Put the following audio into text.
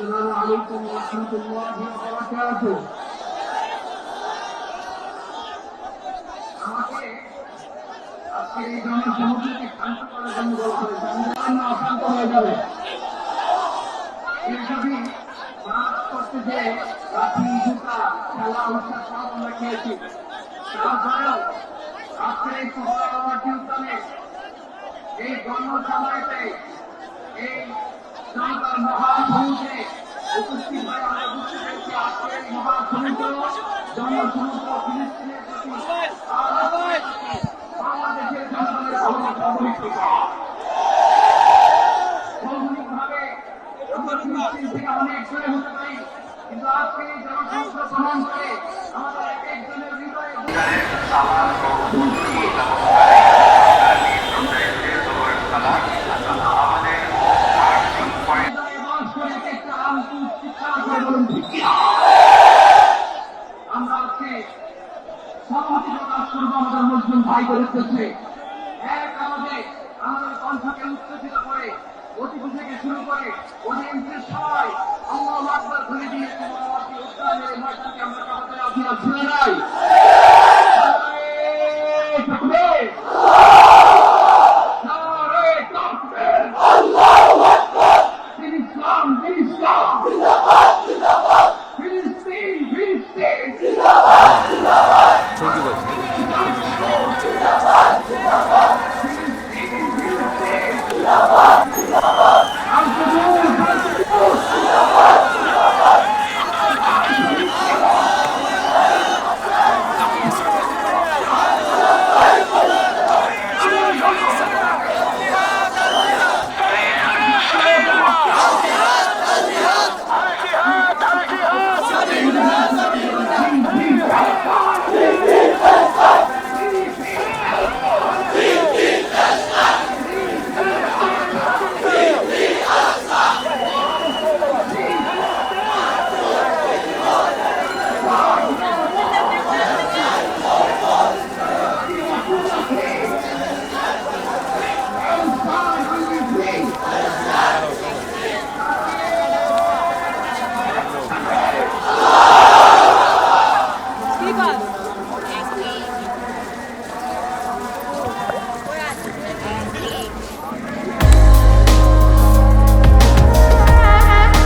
السلام عليكم ورحمة الله وبركاته. আমাকে আজকের এই জনসমুদ্রকে শান্ত করার জন্য বলা হয়েছে, আমি অশান্ত হয়ে যাবে। এইসবই মাছ করতে যে লাঠি জুতা খেলা উৎসাহ সব আমরা খেয়েছি। তারপরেও আজকের এই সুন্দরবর্তী উদ্যানে এই জন্মসময়তে এই জনতার মহাসমুদ্রে উপস্থিত হয়ে আমরা বুঝতে পেরেছি আজকের এই মহাসমুদ্র জনসমুদ্র ফিলিস্তিনের প্রতি বাংলাদেশের জনগণের ভৌগোলিকভাবে আমরা ফিলিস্তিন থেকে অনেক দূরে হতে পারি, কিন্তু আজকে এই জনসমুদ্র প্রমাণ করে আমাদের এক একজনের হৃদয়ে আমরা আজকে সংহতি প্রকাশ করবো আমাদের মুসলিম ভাইদের উদ্দেশ্যে। এক আমাদের কণ্ঠকে উত্তেজিত করে অতিথি থেকে শুরু করে অডিয়েন্সের সবাই আল্লাহু আকবার বলে দিয়ে উদ্যানের ময়দানকে আমরা কাটাতে আপনারা শুনে নাই। জিন্দাবাদ